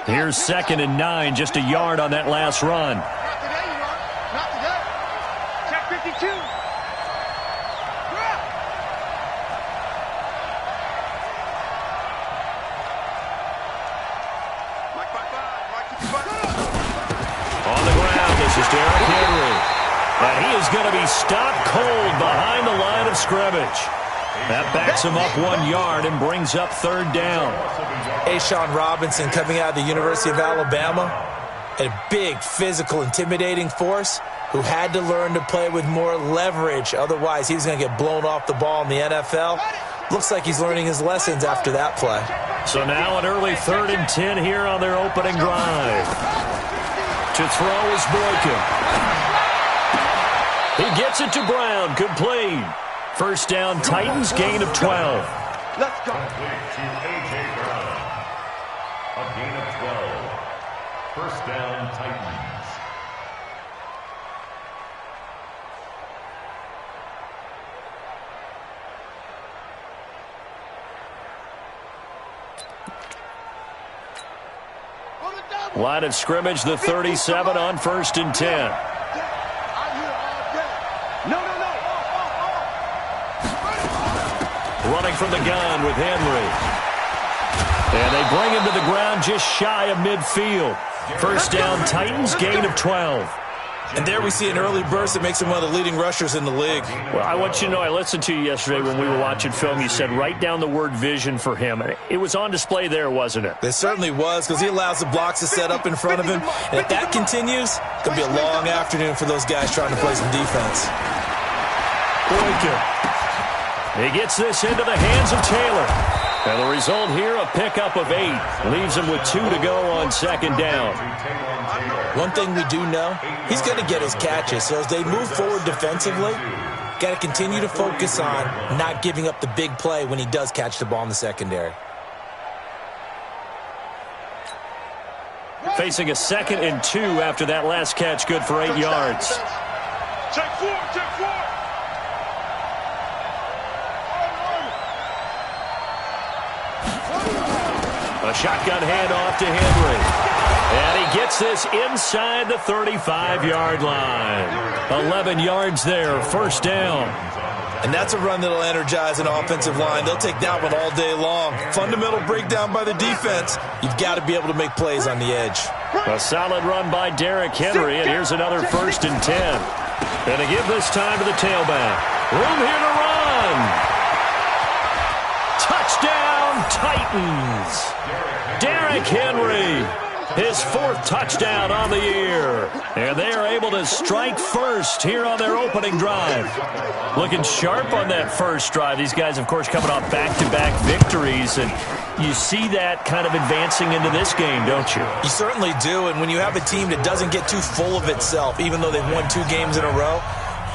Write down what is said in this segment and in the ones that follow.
Here's 2nd and 9, just a yard on that last run. Not today, you are. Not today. Check 52. On the ground, this is Derrick Henry. And he is going to be stopped cold behind the line of scrimmage. That backs him up 1 yard and brings up 3rd down. A'Shawn Robinson coming out of the University of Alabama, a big, physical, intimidating force who had to learn to play with more leverage. Otherwise, he was going to get blown off the ball in the NFL. Looks like he's learning his lessons after that play. So now an early 3rd and 10 here on their opening drive. To throw is Boykin. He gets it to Brown, complete. First down, Titans, gain of 12. Let's go. Complete to A.J. Brown. A gain of 12. First down, Titans. Line of scrimmage, the 37 on 1st and 10. Running from the gun with Henry. And they bring him to the ground just shy of midfield. First down, Titans, gain of 12. And there we see an early burst that makes him one of the leading rushers in the league. Well, I want you to know, I listened to you yesterday when we were watching film. You said write down the word vision for him. It was on display there, wasn't it? It certainly was, because he allows the blocks to set up in front of him. And if that continues, it's going to be a long afternoon for those guys trying to play some defense. Boykin. He gets this into the hands of Taylor. And the result here, a pickup of 8. Leaves him with 2 to go on 2nd down. One thing we do know, he's going to get his catches. So as they move forward defensively, got to continue to focus on not giving up the big play when he does catch the ball in the secondary. Facing a 2nd and 2 after that last catch, good for 8 yards. Check 4, check 4. A shotgun handoff to Henry. And he gets this inside the 35-yard line. 11 yards there, first down. And that's a run that'll energize an offensive line. They'll take that one all day long. Fundamental breakdown by the defense. You've got to be able to make plays on the edge. A solid run by Derrick Henry, and here's another 1st and 10. And to give this time to the tailback. Room here to run. Touchdown, Titans. Derrick Henry, his 4th touchdown on the year. And they are able to strike first here on their opening drive. Looking sharp on that first drive. These guys, of course, coming off back-to-back victories. And you see that kind of advancing into this game, don't you? You certainly do. And when you have a team that doesn't get too full of itself, even though they've won 2 games in a row,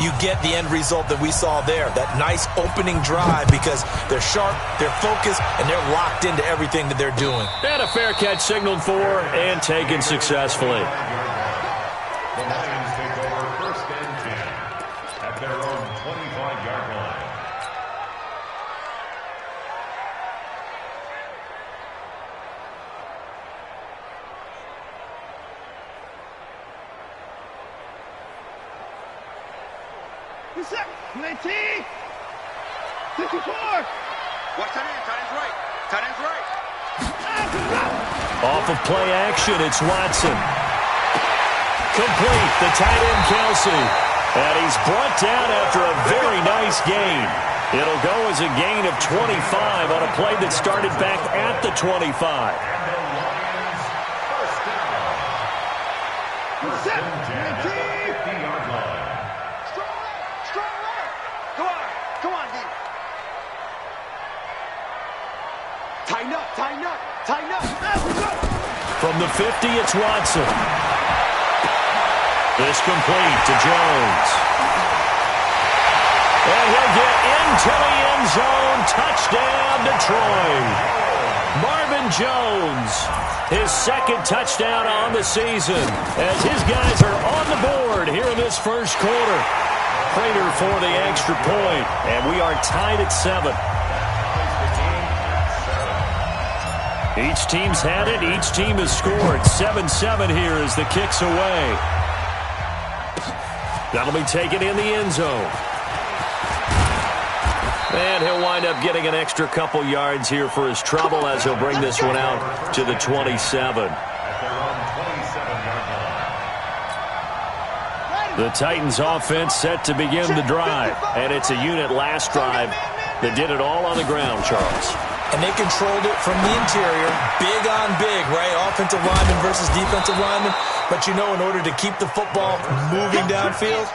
you get the end result that we saw there, that nice opening drive, because they're sharp, they're focused, and they're locked into everything that they're doing. And a fair catch signaled for and taken successfully. The Lions take over 1st and 10 at their own 25-yard line. What's up? 19. 54. Watch tight end. Tight end's right. Tight end's right. Off of play action, it's Watson. Complete, the tight end Kelsey. And he's brought down after a very nice gain. It'll go as a gain of 25 on a play that started back at the 25. Tighten up, tighten up, tighten up. From the 50, it's Watson. This complete to Jones. And he'll get into the end zone. Touchdown, Detroit. Marvin Jones, his 2nd touchdown on the season, as his guys are on the board here in this first quarter. Prater for the extra point, and we are tied at 7. Each team's had it. Each team has scored. 7-7 here as the kick's away. That'll be taken in the end zone. And he'll wind up getting an extra couple yards here for his trouble as he'll bring this one out to the 27. The Titans offense set to begin the drive. And it's a unit last drive that did it all on the ground, Charles. And they controlled it from the interior, big on big, right? Offensive lineman versus defensive lineman. But, you know, in order to keep the football moving downfield,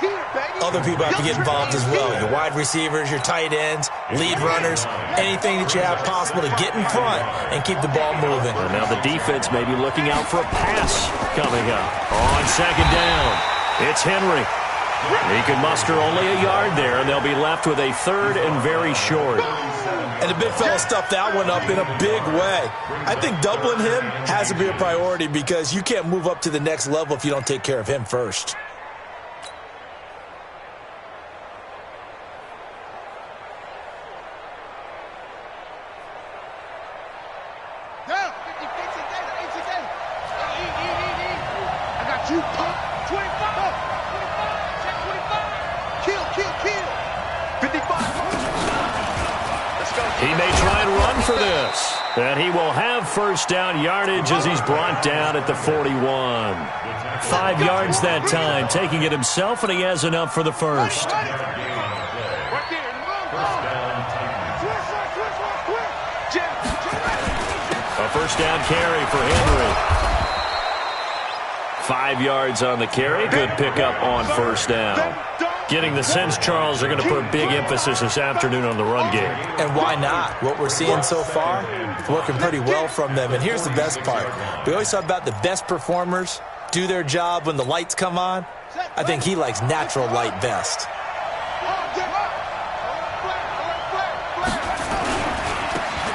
other people have to get involved as well. Your wide receivers, your tight ends, lead runners, anything that you have possible to get in front and keep the ball moving. And now the defense may be looking out for a pass coming up. On second down, it's Henry. He can muster only a yard there, and they'll be left with a third and very short. And the big fella stuffed that one up in a big way. I think doubling him has to be a priority because you can't move up to the next level if you don't take care of him first. Down. 50, 50, I got you. 25. 25. Check 25. Kill. 55. He may try and run for this. And he will have first down yardage as he's brought down at the 41. 5 yards that time, taking it himself, and he has enough for the first. A first down carry for Henry. 5 yards on the carry. Good pickup on first down. Getting the sense, Charles, they're going to put a big emphasis this afternoon on the run game. And why not? What we're seeing so far, working pretty well from them. And here's the best part. We always talk about the best performers do their job when the lights come on. I think he likes natural light best.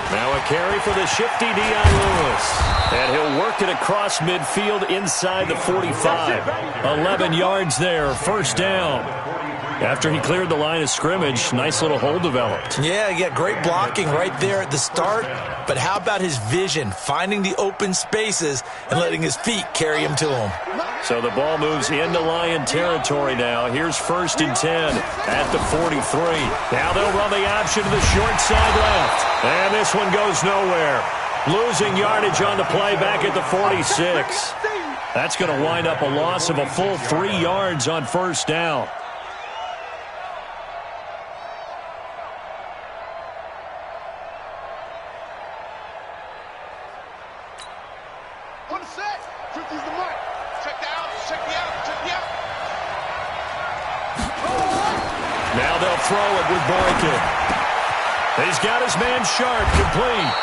Now a carry for the shifty Dion Lewis. And he'll work it across midfield inside the 45. 11 yards there, first down. After he cleared the line of scrimmage, nice little hole developed. Yeah, he got great blocking right there at the start. But how about his vision, finding the open spaces and letting his feet carry him to him? So the ball moves into Lion territory now. Here's first and 10 at the 43. Now they'll run the option to the short side left. And this one goes nowhere. Losing yardage on the play back at the 46. That's going to wind up a loss of a full 3 yards on first down. On the set. 50's the mark. Check the out. Check the out. Check the out. Now they'll throw it with Boykin. He's got his man Sharp complete.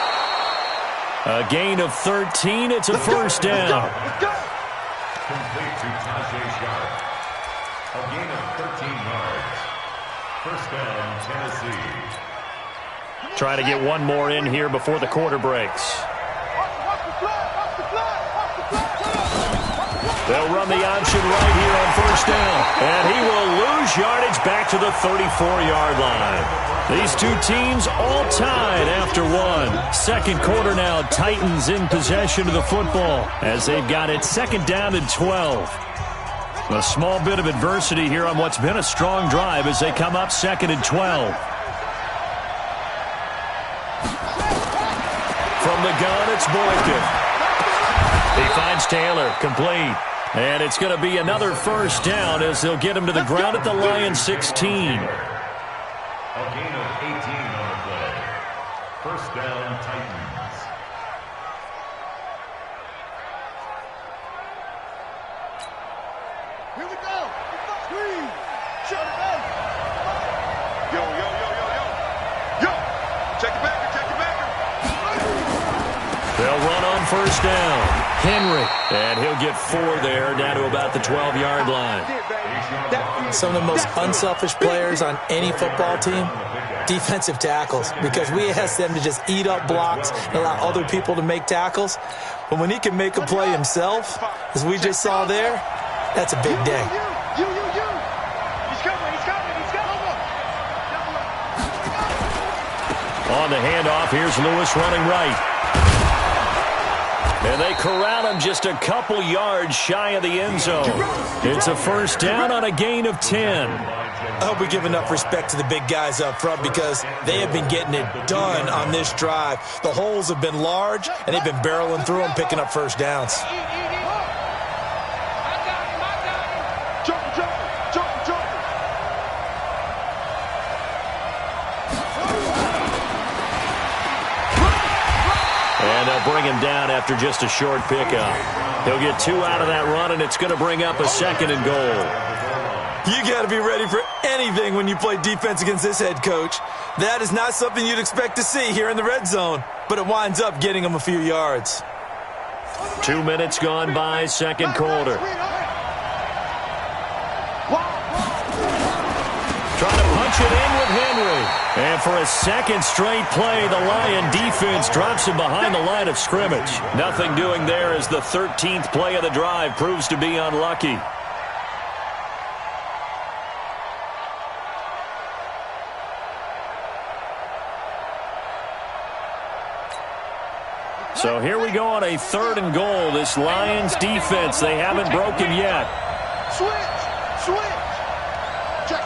A gain of 13. It's a first down. Complete to Tajay Sharp. A gain of 13 yards. First down, Tennessee. Try to get one more in here before the quarter breaks. They'll run the option right here on first down. And he will lose yardage back to the 34-yard line. These two teams all tied after one. Second quarter now, Titans in possession of the football as they've got it second down and 12. A small bit of adversity here on what's been a strong drive as they come up second and 12. From the gun, it's Boykin. He finds Taylor, complete. And it's going to be another first down as they'll get him to the ground at the Lions 16. A gain of 18 on the play. First down, Titans. Here we go. Screen. Shut it down. Yo. Check the backer. They'll run on first down. Henry. And he'll get 4 there, down to about the 12-yard line. Some of the most unselfish players on any football team, defensive tackles, because we ask them to just eat up blocks and allow other people to make tackles. But when he can make a play himself, as we just saw there, that's a big day. He's coming. On the handoff, here's Lewis running right. And they corral him just a couple yards shy of the end zone. It's a first down on a gain of 10. I hope we give enough respect to the big guys up front because they have been getting it done on this drive. The holes have been large, and they've been barreling through them, picking up first downs. And they'll bring him down after just a short pickup. He'll get 2 out of that run, and it's going to bring up a 2nd and goal. You got to be ready for anything when you play defense against this head coach. That is not something you'd expect to see here in the red zone, but it winds up getting him a few yards. 2 minutes gone by, second quarter. Trying to punch it in with Henry. And for a second straight play, the Lion defense drops him behind the line of scrimmage. Nothing doing there as the 13th play of the drive proves to be unlucky. So here we go on a 3rd and goal. This Lions defense, they haven't broken yet. Switch. Check.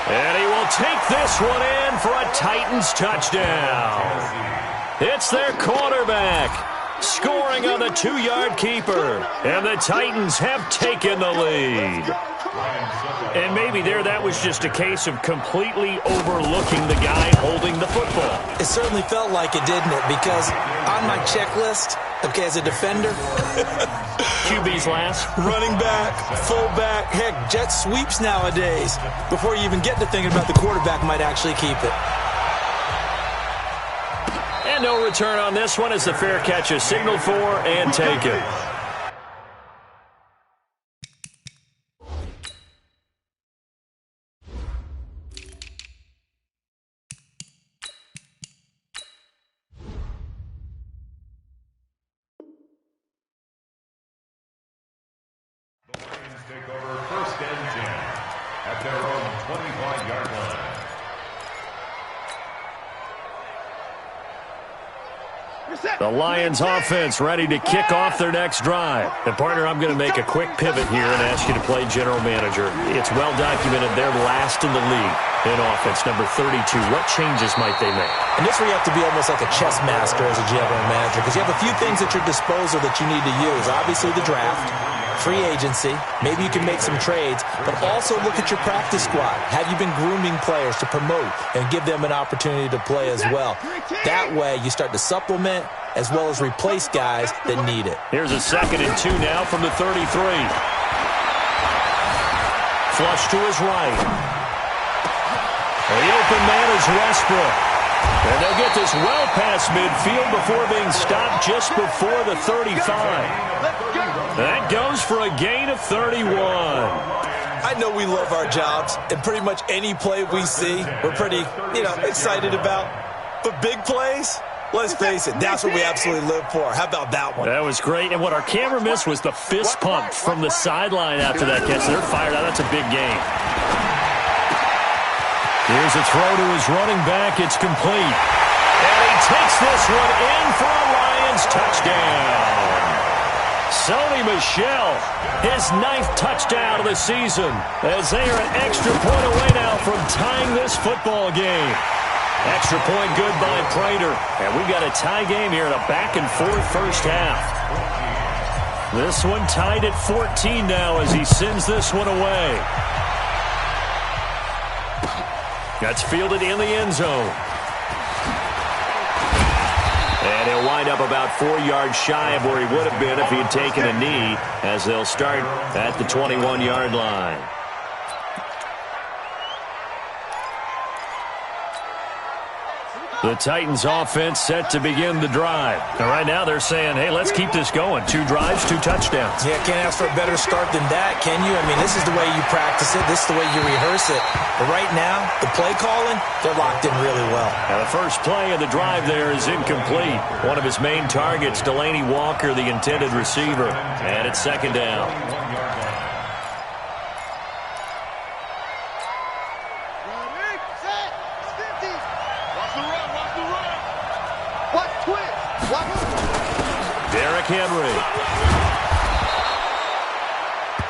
And he will take this one in for a Titans touchdown. It's their quarterback scoring on the 2-yard keeper. And the Titans have taken the lead. And maybe that was just a case of completely overlooking the guy holding the football. It certainly felt like it, didn't it? Because on my checklist, okay, as a defender, QB's last. running back, fullback, heck, jet sweeps nowadays. Before you even get to thinking about the quarterback might actually keep it. And no return on this one as the fair catch is signaled for and taken. Take over 1st and 10 at their own 25-yard line. The Lions offense ready to kick off their next drive. And partner, I'm going to make a quick pivot here and ask you to play general manager. It's well documented they're last in the league in offense, number 32. What changes might they make? And this where you have to be almost like a chess master as a general manager because you have a few things at your disposal that you need to use. Obviously the draft, free agency, maybe you can make some trades, but also look at your practice squad. Have you been grooming players to promote and give them an opportunity to play as well? That way you start to supplement as well as replace guys that need it. Here's a 2nd and 2 now from the 33. Flush to his right. The open man is Westbrook. And they'll get this well past midfield before being stopped just before the 35. That goes for a gain of 31. I know we love our jobs, and pretty much any play we see, we're pretty, excited about. But big plays, let's face it, that's what we absolutely live for. How about that one? That was great. And what our camera missed was the fist pump from the sideline after that catch. They're fired out. That's a big game. Here's a throw to his running back. It's complete. And he takes this one in for a Lions touchdown. Sony Michel, his 9th touchdown of the season, as they are an extra point away now from tying this football game. Extra point good by Prater. And we've got a tie game here in a back-and-forth first half. This one tied at 14 now as he sends this one away. That's fielded in the end zone. And he'll wind up about 4 yards shy of where he would have been if he had taken a knee, as they'll start at the 21-yard line. The Titans offense set to begin the drive. And right now they're saying, hey, let's keep this going. 2 drives, 2 touchdowns. Yeah, can't ask for a better start than that, can you? I mean, this is the way you practice it. This is the way you rehearse it. But right now, the play calling, they're locked in really well. Now the first play of the drive there is incomplete. One of his main targets, Delaney Walker, the intended receiver. And it's 2nd down. Derrick Henry.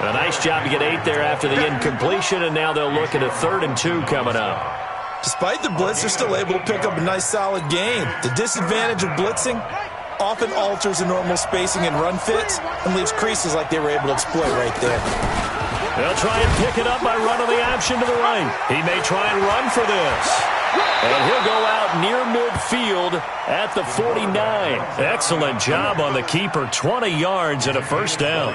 A nice job to get 8 there after the incompletion, and now they'll look at a 3rd and 2 coming up. Despite the blitz, they're still able to pick up a nice, solid gain. The disadvantage of blitzing often alters the normal spacing and run fits and leaves creases like they were able to exploit right there. They'll try and pick it up by running the option to the right. He may try and run for this. And he'll go out near midfield at the 49. Excellent job on the keeper. 20 yards and a first down.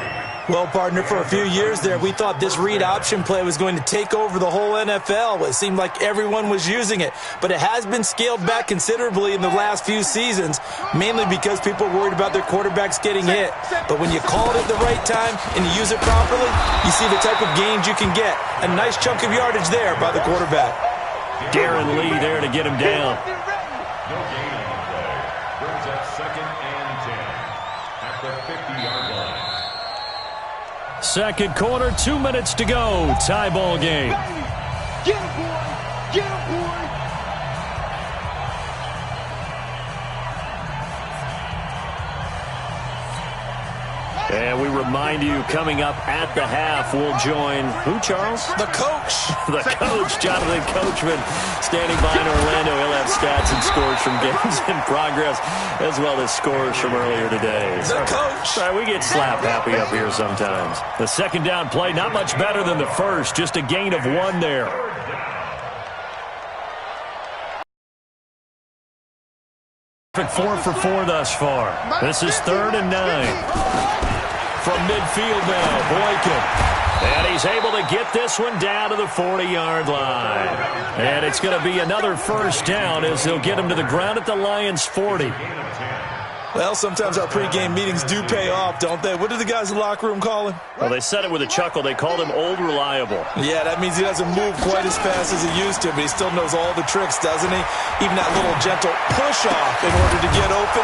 Well, partner, for a few years there, we thought this read option play was going to take over the whole NFL. It seemed like everyone was using it. But it has been scaled back considerably in the last few seasons, mainly because people are worried about their quarterbacks getting hit. But when you call it at the right time and you use it properly, you see the type of gains you can get. A nice chunk of yardage there by the quarterback. Darren Lee there to get him down. No gain on the play. Brings up 2nd and 10 at the 50-yard line. Second quarter, 2 minutes to go. Tie ball game. Get him, boy! Get him, boy! And we remind you, coming up at the half, we'll join who, Charles? The coach. The coach, Jonathan Coachman, standing by in Orlando. He'll have stats and scores from games in progress, as well as scores from earlier today. The coach. Sorry, we get slap happy up here sometimes. The second down play, not much better than the first, just a gain of 1 there. Perfect 4 for 4 thus far. This is 3rd and 9. From midfield now, Boykin. And he's able to get this one down to the 40-yard line. And it's going to be another first down as they'll get him to the ground at the Lions' 40. Well, sometimes our pregame meetings do pay off, don't they? What did the guys in the locker room call him? Well, they said it with a chuckle. They called him Old Reliable. Yeah, that means he doesn't move quite as fast as he used to, but he still knows all the tricks, doesn't he? Even that little gentle push-off in order to get open,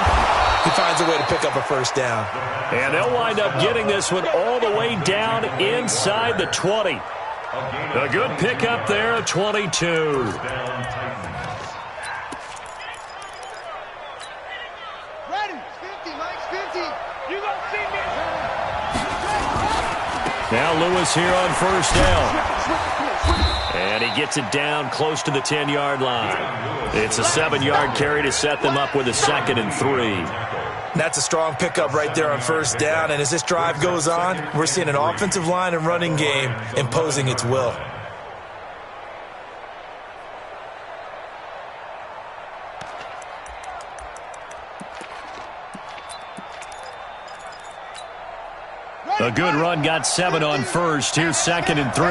he finds a way to pick up a first down. And they'll wind up getting this one all the way down inside the 20. A good pickup there at 22. Now Lewis here on first down. And he gets it down close to the 10-yard line. It's a 7-yard carry to set them up with a 2nd and 3. That's a strong pickup right there on first down. And as this drive goes on, we're seeing an offensive line and running game imposing its will. A good run, got 7 on first. Here's 2nd and 3.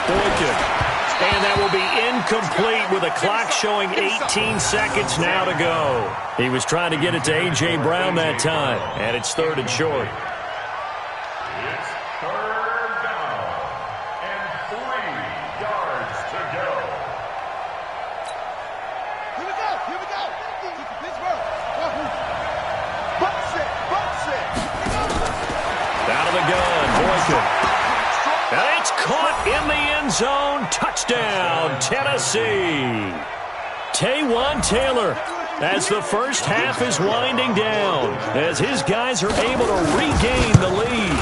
Boykin. And that will be incomplete with a clock showing 18 seconds now to go. He was trying to get it to A.J. Brown that time, and it's 3rd and short. It's 3rd down and 3 yards to go. Here we go! Here we go! Pittsburgh! Box it! Box it! Out of the gun, Boykin. And it's caught in the end zone. Touchdown, Tennessee. Taywan Taylor, as the first half is winding down, as his guys are able to regain the lead.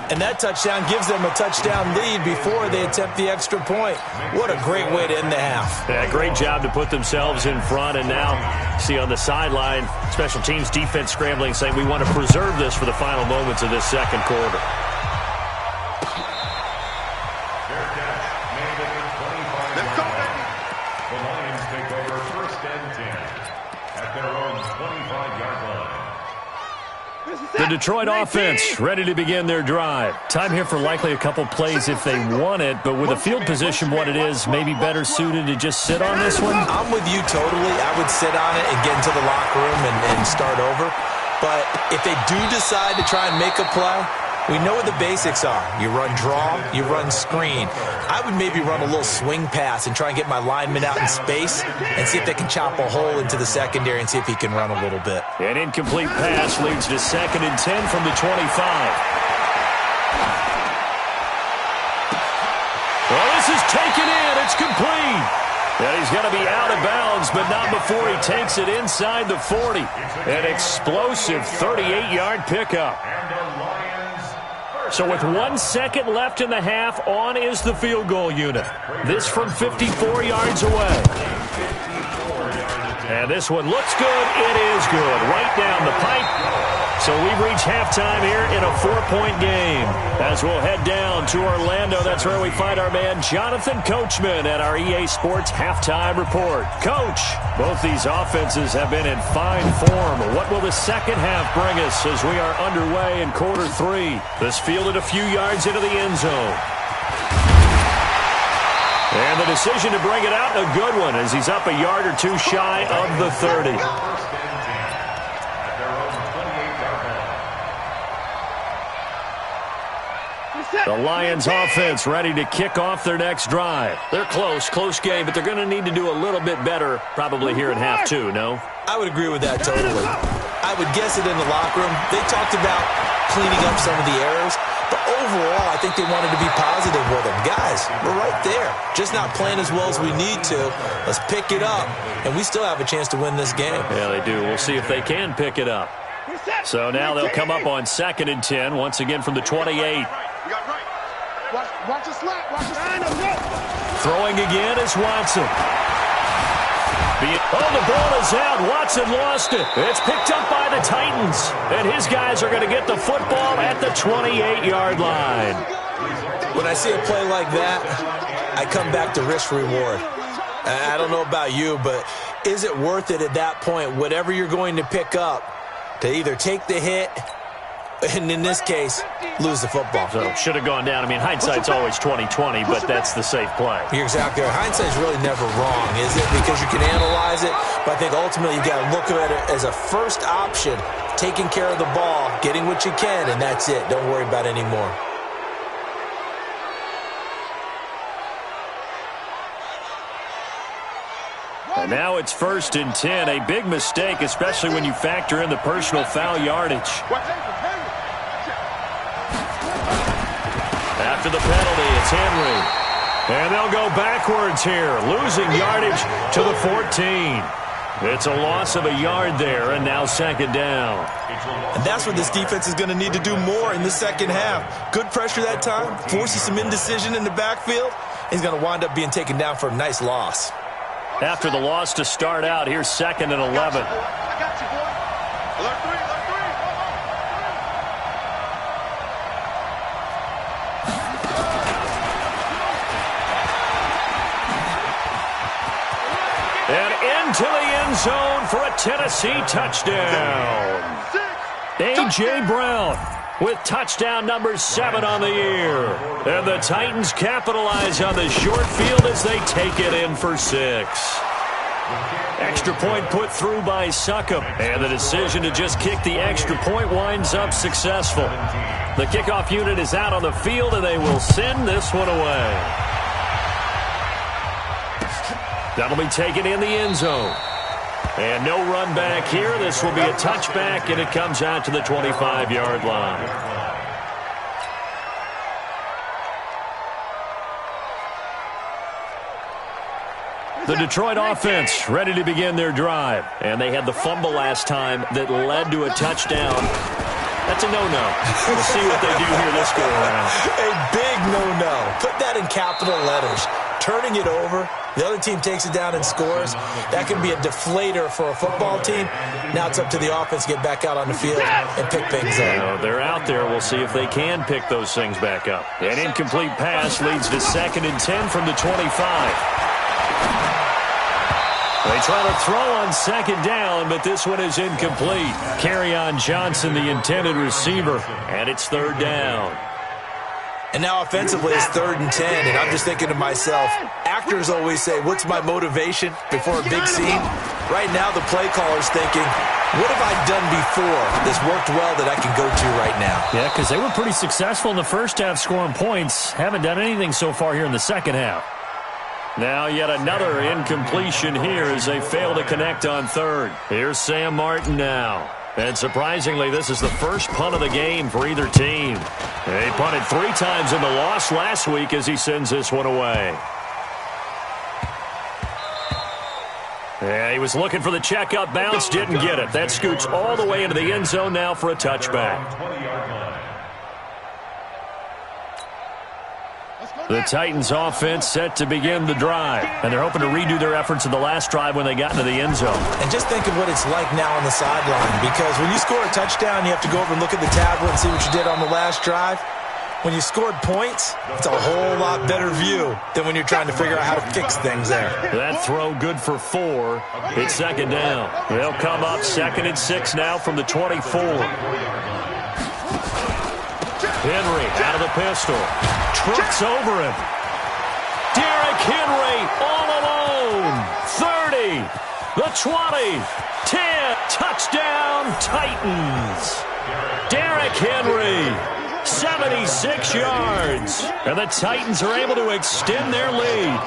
And that touchdown gives them a touchdown lead before they attempt the extra point. What a great way to end the half. Yeah, great job to put themselves in front. And now, see on the sideline, special teams defense scrambling, saying we want to preserve this for the final moments of this second quarter. The Lions take over 1st and 10 at their own 25-yard line. The Detroit offense ready to begin their drive. Time here for likely a couple plays if they want it, but with the field position what it is, maybe better suited to just sit on this one? I'm with you totally. I would sit on it and get into the locker room and start over. But if they do decide to try and make a play, we know what the basics are. You run draw, you run screen. I would maybe run a little swing pass and try and get my lineman out in space and see if they can chop a hole into the secondary and see if he can run a little bit. An incomplete pass leads to 2nd and 10 from the 25. Well, this This is taken in. It's complete. And he's going to be out of bounds, but not before he takes it inside the 40. An explosive 38-yard pickup. So with 1 second left in the half, on is the field goal unit. This from 54 yards away. And this one looks good. It is good. Right down the pipe. So we've reached halftime here in a 4-point game. As we'll head down to Orlando, that's where we find our man Jonathan Coachman at our EA Sports Halftime Report. Coach, both these offenses have been in fine form. What will the second half bring us as we are underway in quarter 3? This fielded a few yards into the end zone. And the decision to bring it out, a good one, as he's up a yard or two shy of the 30. The Lions offense ready to kick off their next drive. They're close game, but they're going to need to do a little bit better probably here in half 2, no? I would agree with that totally. I would guess it in the locker room. They talked about cleaning up some of the errors, but overall I think they wanted to be positive with them. Guys, we're right there. Just not playing as well as we need to. Let's pick it up, and we still have a chance to win this game. Yeah, they do. We'll see if they can pick it up. So now they'll come up on 2nd and 10, once again from the 28. Watch the slap. Watch the slap. Throwing again is Watson. Oh, the ball is out. Watson lost it. It's picked up by the Titans. And his guys are going to get the football at the 28-yard line. When I see a play like that, I come back to risk-reward. I don't know about you, but is it worth it at that point, whatever you're going to pick up, to either take the hit and in this case, lose the football? So should have gone down. I mean, hindsight's always 20/20, but that's the safe play. You're exactly right. Hindsight's really never wrong, is it? Because you can analyze it, but I think ultimately you've got to look at it as a first option, taking care of the ball, getting what you can, and that's it. Don't worry about it anymore. And now it's 1st and 10. A big mistake, especially when you factor in the personal foul yardage. After the penalty, it's Henry. And they'll go backwards here, losing yardage to the 14. It's a loss of a yard there, and now 2nd down. And that's what this defense is going to need to do more in the second half. Good pressure that time, forces some indecision in the backfield. He's going to wind up being taken down for a nice loss. After the loss to start out, here's 2nd and 11. I got you, boy. Alert 3. And into the end zone for a Tennessee touchdown. A.J. Brown with touchdown number 7 on the year. And the Titans capitalize on the short field as they take it in for 6. Extra point put through by Succop. And the decision to just kick the extra point winds up successful. The kickoff unit is out on the field, and they will send this one away. That'll be taken in the end zone. And no run back here. This will be a touchback, and it comes out to the 25-yard line. The Detroit offense ready to begin their drive. And they had the fumble last time that led to a touchdown. That's a no-no. We'll see what they do here this go-around. A big no-no. Put that in capital letters. Turning it over, the other team takes it down and scores. That can be a deflator for a football team. Now it's up to the offense to get back out on the field and pick things up. They're out there. We'll see if they can pick those things back up. An incomplete pass leads to 2nd and 10 from the 25. They try to throw on 2nd down, but this one is incomplete. Kerryon Johnson, the intended receiver, and it's 3rd down. And now offensively it's 3rd and 10, and I'm just thinking to myself, actors always say, what's my motivation before a big scene? Right now the play caller's thinking, what have I done before that's worked well that I can go to right now? Yeah, because they were pretty successful in the first half scoring points. Haven't done anything so far here in the second half. Now yet another incompletion here as they fail to connect on 3rd. Here's Sam Martin now. And surprisingly, this is the first punt of the game for either team. They punted 3 times in the loss last week as he sends this one away. Yeah, he was looking for the checkup bounce, didn't get it. That scoots all the way into the end zone now for a touchback. The Titans offense set to begin the drive, and they're hoping to redo their efforts in the last drive when they got into the end zone. And just think of what it's like now on the sideline, because when you score a touchdown, you have to go over and look at the tablet and see what you did on the last drive. When you scored points, it's a whole lot better view than when you're trying to figure out how to fix things there. That throw good for 4. It's second down. They'll come up 2nd and 6 now from the 24. Henry out of the pistol. Trucks over him. Derrick Henry all alone. 30. The 20. 10. Touchdown Titans. Derrick Henry. 76 yards. And the Titans are able to extend their lead.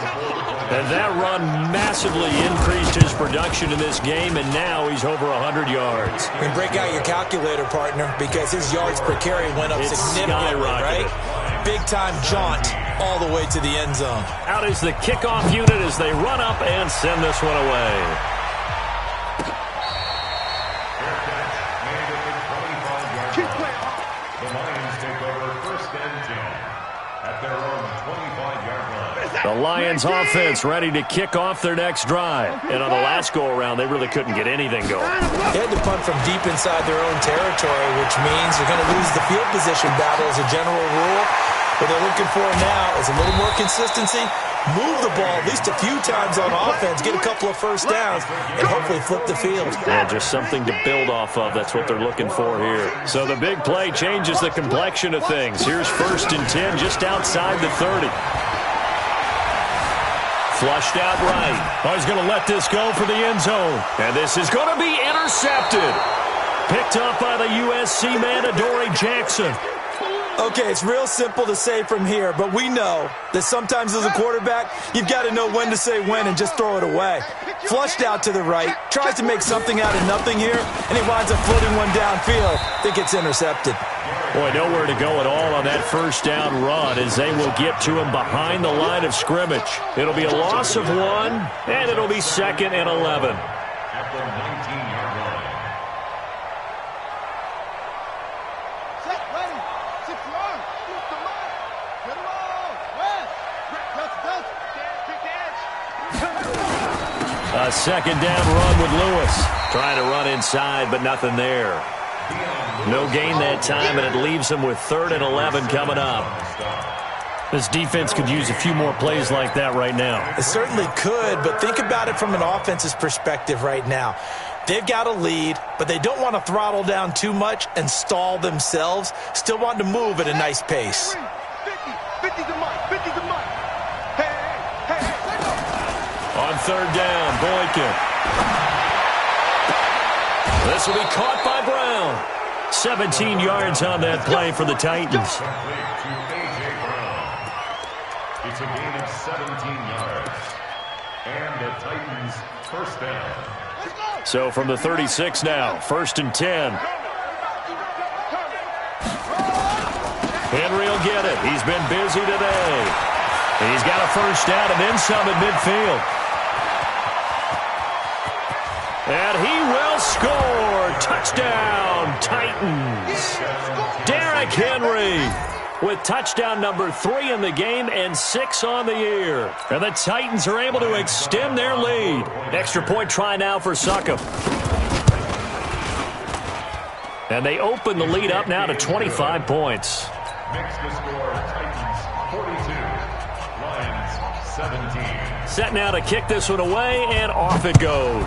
And that run massively increased his production in this game, and now he's over 100 yards. And break out your calculator, partner, because his yards per carry went up significantly, right? Big-time jaunt all the way to the end zone. Out is the kickoff unit as they run up and send this one away. The Lions offense ready to kick off their next drive. And on the last go-around, they really couldn't get anything going. They had to punt from deep inside their own territory, which means they're going to lose the field position battle as a general rule. What they're looking for now is a little more consistency, move the ball at least a few times on offense, get a couple of first downs, and hopefully flip the field. Yeah, just something to build off of. That's what they're looking for here. So the big play changes the complexion of things. Here's 1st and 10 just outside the 30. Flushed out right. Oh, he's going to let this go for the end zone. And this is going to be intercepted. Picked up by the USC man, Adoree Jackson. Okay, it's real simple to say from here, but we know that sometimes as a quarterback, you've got to know when to say when and just throw it away. Flushed out to the right, tries to make something out of nothing here, and he winds up floating one downfield. I think it's intercepted. Boy, nowhere to go at all on that first down run as they will get to him behind the line of scrimmage. It'll be a loss of 1, and it'll be 2nd and 11. At the 19-yard line. Set, ready. 6 yards. Move the mark. Get it on. West. A 2nd down run with Lewis. Trying to run inside, but nothing there. No gain that time, and it leaves him with 3rd and 11 coming up. This defense could use a few more plays like that right now. It certainly could, but think about it from an offense's perspective right now. They've got a lead, but they don't want to throttle down too much and stall themselves. Still want to move at a nice pace. 50 the mark. 50 the mark. Hey. On 3rd down, Boykin. This will be caught by Brown. 17 yards on that play for the Titans. It's a gain of 17 yards. And the Titans first down. So from the 36 now, 1st and 10. Henry will get it. He's been busy today. He's got a first down and then some at midfield. And he will score. Touchdown, Titans. Derrick Henry with touchdown number 3 in the game and 6 on the year. And the Titans are able to extend their lead. Extra point try now for Succop. And they open the lead up now to 25 points. Makes the score Titans 42, Lions 17. Set now to kick this one away, and off it goes.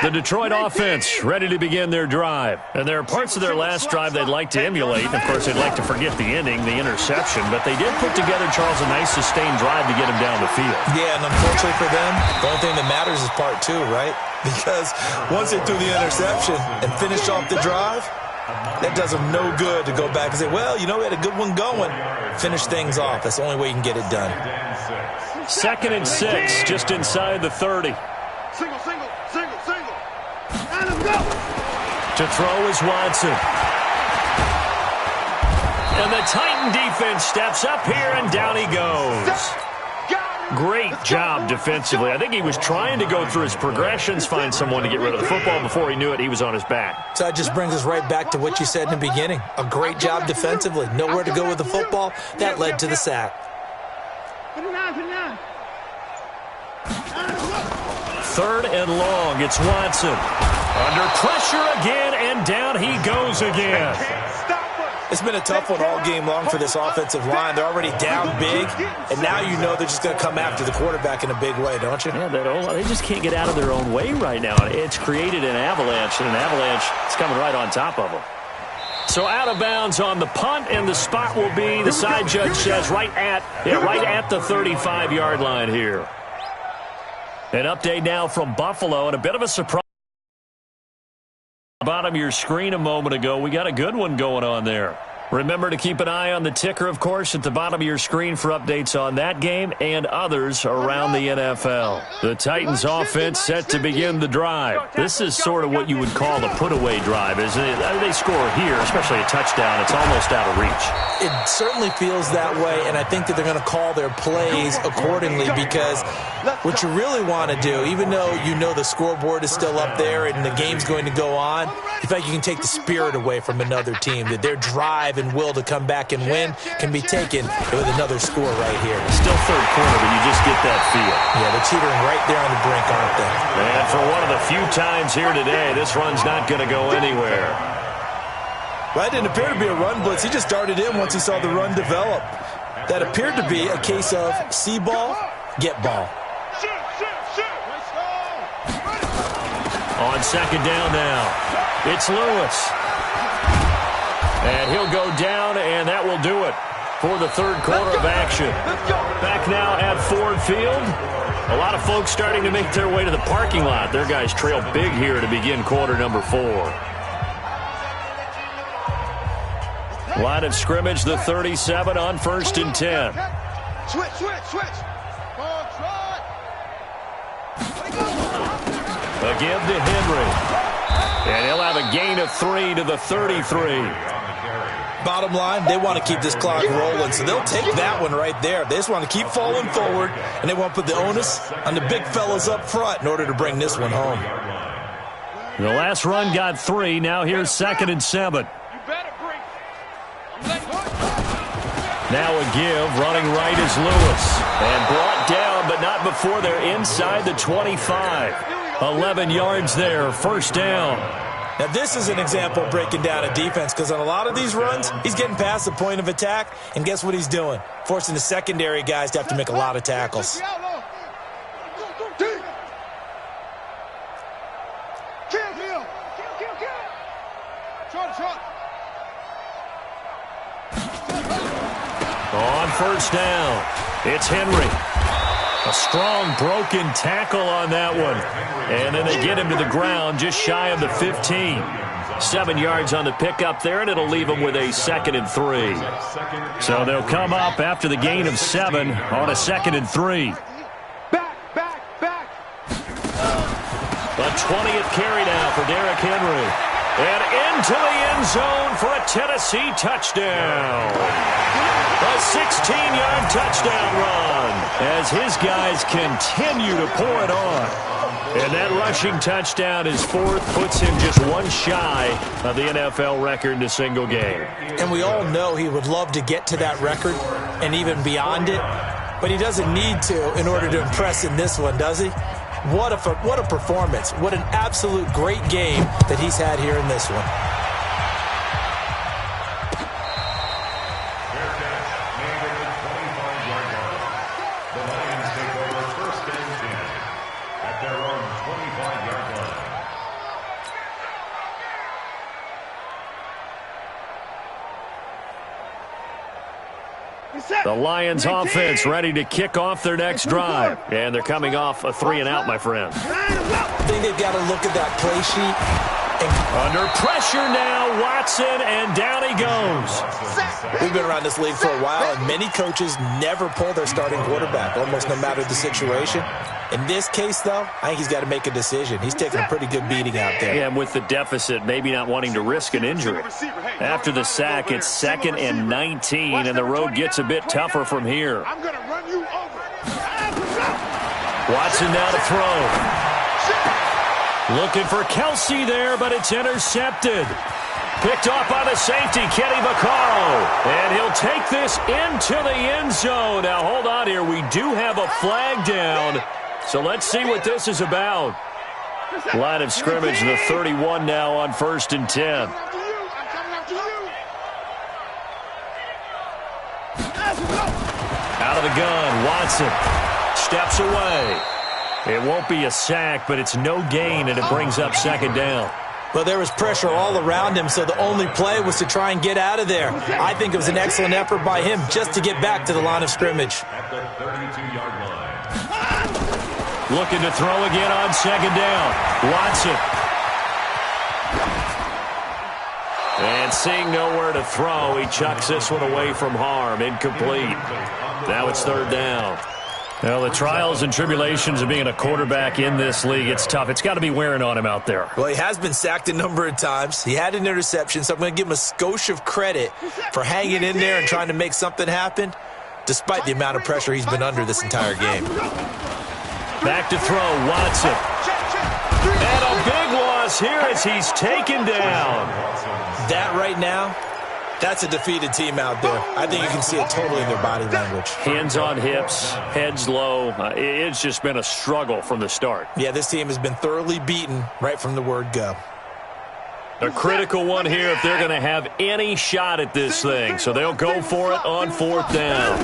The Detroit offense ready to begin their drive. And there are parts of their last drive they'd like to emulate. And, of course, they'd like to forget the ending, the interception. But they did put together, Charles, a nice sustained drive to get him down the field. Yeah, and unfortunately for them, the only thing that matters is part two, right? Because once they threw the interception and finished off the drive, that does them no good to go back and say, well, you know, we had a good one going. Finish things off. That's the only way you can get it done. 2nd and 6, just inside the 30. Single, single, single, single. And let's go. To throw is Watson. And the Titan defense steps up here, and down he goes. Great job defensively. I think he was trying to go through his progressions, find someone to get rid of the football. Before he knew it, he was on his back. So that just brings us right back to what you said in the beginning. A great job defensively. Nowhere to go with the football. That led to the sack. 3rd and long. It's Watson. Under pressure again, and down he goes again. It's been a tough one all game long for this offensive line. They're already down big, and now you know they're just going to come after the quarterback in a big way, don't you? Yeah, they just can't get out of their own way right now. It's created an avalanche, and an avalanche is coming right on top of them. So out of bounds on the punt, and the spot will be, the side judge says, right at the 35-yard line here. An update now from Buffalo, and a bit of a surprise. Bottom of your screen a moment ago, we got a good one going on there. Remember to keep an eye on the ticker, of course, at the bottom of your screen for updates on that game and others around the NFL. The Titans offense set to begin the drive. This is sort of what you would call a put-away drive, isn't it? They score here, especially a touchdown. It's almost out of reach. It certainly feels that way, and I think that they're going to call their plays accordingly, because what you really want to do, even though you know the scoreboard is still up there and the game's going to go on, in fact, you can take the spirit away from another team, that their drive and will to come back and win can be taken with another score right here. Still 3rd quarter, but you just get that feel. Yeah, they're teetering right there on the brink, aren't they? And for one of the few times here today, this run's not going to go anywhere. Well, that didn't appear to be a run blitz. He just darted in once he saw the run develop. That appeared to be a case of see ball, get ball. On 2nd down now, it's Lewis. And he'll go down, and that will do it for the 3rd quarter of action. Back now at Ford Field. A lot of folks starting to make their way to the parking lot. Their guys trail big here to begin quarter number 4. Line of scrimmage, the 37 on 1st and 10. Switch, switch, switch. A give to Henry. And he'll have a gain of 3 to the 33. Bottom line, they want to keep this clock rolling, so they'll take that one right there. They just want to keep falling forward, and they want to put the onus on the big fellas up front in order to bring this one home. The last run got 3. Now here's 2nd and 7. Now a give. Running right is Lewis. And brought down, but not before they're inside the 25. 11 yards there. 1st down. Now, this is an example of breaking down a defense, because on a lot of these runs, he's getting past the point of attack, and guess what he's doing? Forcing the secondary guys to have to make a lot of tackles. On 1st down, it's Henry. A strong broken tackle on that one. And then they get him to the ground just shy of the 15. 7 yards on the pickup there, and it'll leave him with a 2nd and 3. So they'll come up after the gain of 7 on a 2nd and 3. A 20th carry now for Derrick Henry. And into the end zone for a Tennessee touchdown. A 16-yard touchdown run as his guys continue to pour it on. And that rushing touchdown is 4th, puts him just one shy of the NFL record in a single game. And we all know he would love to get to that record and even beyond it, but he doesn't need to in order to impress in this one, does he? What a performance. What an absolute great game that he's had here in this one. The Lions take over 1st and 10 at their own 25-yard line. The Lions offense ready to kick off their next drive. And they're coming off a 3-and-out, my friend. I think they've got to look at that play sheet. Under pressure now, Watson, and down he goes. We've been around this league for a while, and many coaches never pull their starting quarterback, almost no matter the situation. In this case, though, I think he's got to make a decision. He's taking a pretty good beating out there. Yeah, and with the deficit, maybe not wanting to risk an injury. After the sack, it's 2nd and 19, and the road gets a bit tougher from here. I'm going to run you over. Watson now to throw. Looking for Kelsey there, but it's intercepted. Picked off by the safety, Kenny Vaccaro. And he'll take this into the end zone. Now, hold on here. We do have a flag down. So let's see what this is about. Line of scrimmage, the 31 now on 1st and 10. Out of the gun, Watson steps away. It won't be a sack, but it's no gain, and it brings up 2nd down. Well, there was pressure all around him, so the only play was to try and get out of there. I think it was an excellent effort by him just to get back to the line of scrimmage. At the 32-yard line. Looking to throw again on 2nd down. Watson. And seeing nowhere to throw, he chucks this one away from harm. Incomplete. Now it's 3rd down. Well, the trials and tribulations of being a quarterback in this league, it's tough. It's got to be wearing on him out there. Well, he has been sacked a number of times. He had an interception, so I'm going to give him a skosh of credit for hanging in there and trying to make something happen, despite the amount of pressure he's been under this entire game. Back to throw, Watson. And a big loss here as he's taken down. That right now, that's a defeated team out there. I think you can see it totally in their body language. Hands on hips, heads low. It's just been a struggle from the start. Yeah, this team has been thoroughly beaten right from the word go. A critical one here if they're going to have any shot at this thing. So they'll go for it on 4th down.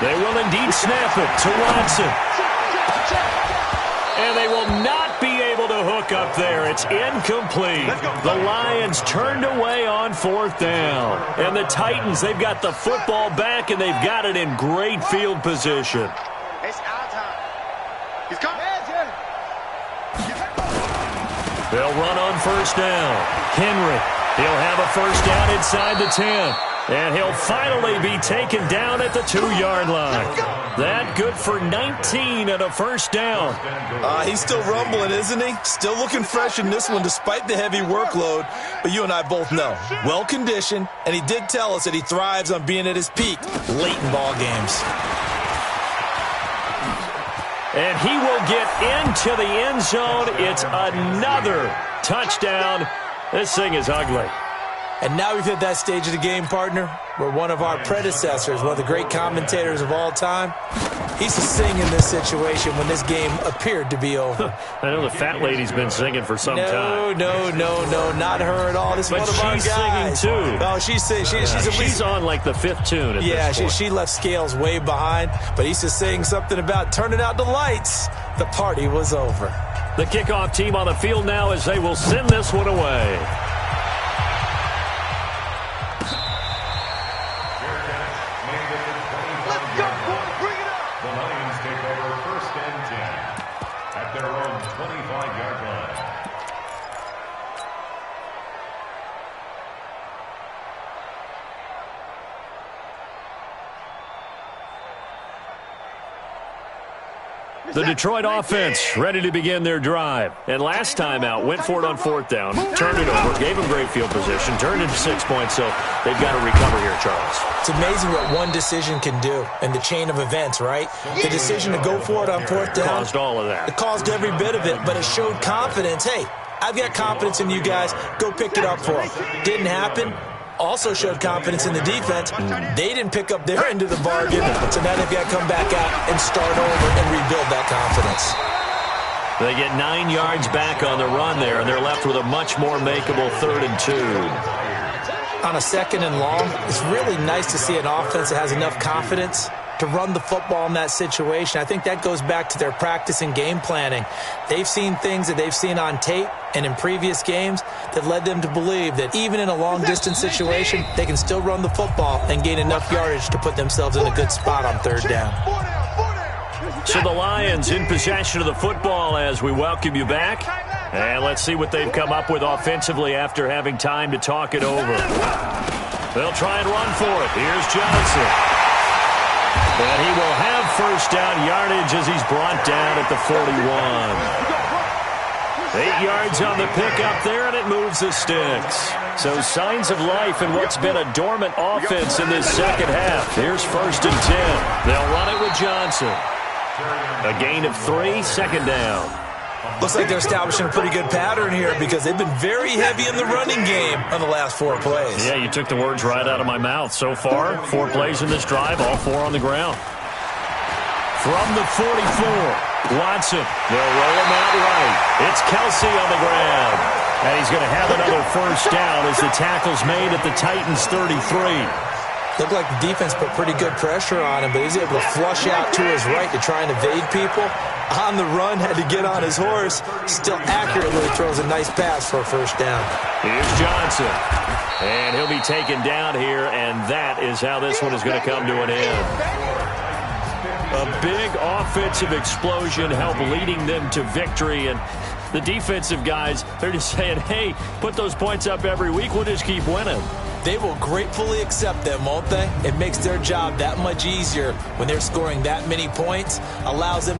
They will indeed snap it to Watson. And they will not be able to hook up there. It's incomplete. The Lions turned away on 4th down. And the Titans, they've got the football back, and they've got it in great field position. It's our time. He's coming. They'll run on 1st down. Henry, he'll have a 1st down inside the 10. And he'll finally be taken down at the 2-yard line. That good for 19 and a 1st down. He's still rumbling, isn't he? Still looking fresh in this one despite the heavy workload. But you and I both know, well-conditioned, and he did tell us that he thrives on being at his peak late in ball games. And he will get into the end zone. It's another touchdown. This thing is ugly. And now we've hit that stage of the game, partner, where one of our predecessors, one of the great commentators of all time, he's to sing in this situation when this game appeared to be over. I know the fat lady's been singing for some time. No, not her at all. This is one of our guys. But she's singing, too. No, she's on like the 5th tune at this point. She left Scales way behind, but he's just saying something about turning out the lights. The party was over. The kickoff team on the field now as they will send this one away. The Detroit offense ready to begin their drive. And last time out, went for it on 4th down, turned it over, gave them great field position, turned into 6 points, so they've got to recover here, Charles. It's amazing what one decision can do in the chain of events, right? The decision to go for it on 4th down. Caused all of that. It caused every bit of it, but it showed confidence. Hey, I've got confidence in you guys. Go pick it up for them. Didn't happen. Also showed confidence in the defense. They didn't pick up their end of the bargain, so now they've got to come back out and start over and rebuild that confidence. They get 9 yards back on the run there, and they're left with a much more makeable 3rd and 2. On a 2nd and long, it's really nice to see an offense that has enough confidence to run the football in that situation. I think that goes back to their practice and game planning. They've seen things that they've seen on tape and in previous games that led them to believe that even in a long-distance situation, they can still run the football and gain enough yardage to put themselves in a good spot on third down. So the Lions in possession of the football as we welcome you back. And let's see what they've come up with offensively after having time to talk it over. They'll try and run for it. Here's Johnson. And he will have first down yardage as he's brought down at the 41. 8 yards on the pickup there, and it moves the sticks. So signs of life in what's been a dormant offense in this second half. Here's 1st and 10. They'll run it with Johnson. A gain of 3, second down. Looks like they're establishing a pretty good pattern here because they've been very heavy in the running game on the last 4 plays. Yeah, you took the words right out of my mouth. So far, 4 plays in this drive, all 4 on the ground. From the 44, Watson. They'll roll him out right. It's Kelsey on the ground. And he's going to have another first down as the tackle's made at the Titans' 33. Looked like the defense put pretty good pressure on him, but he's able to flush out to his right to try and evade people. On the run, had to get on his horse. Still accurately throws a nice pass for a first down. Here's Johnson. And he'll be taken down here, and that is how this one is going to come to an end. A big offensive explosion helped leading them to victory, and the defensive guys, they're just saying, hey, put those points up every week, we'll just keep winning. They will gratefully accept them, won't they? It makes their job that much easier when they're scoring that many points, allows them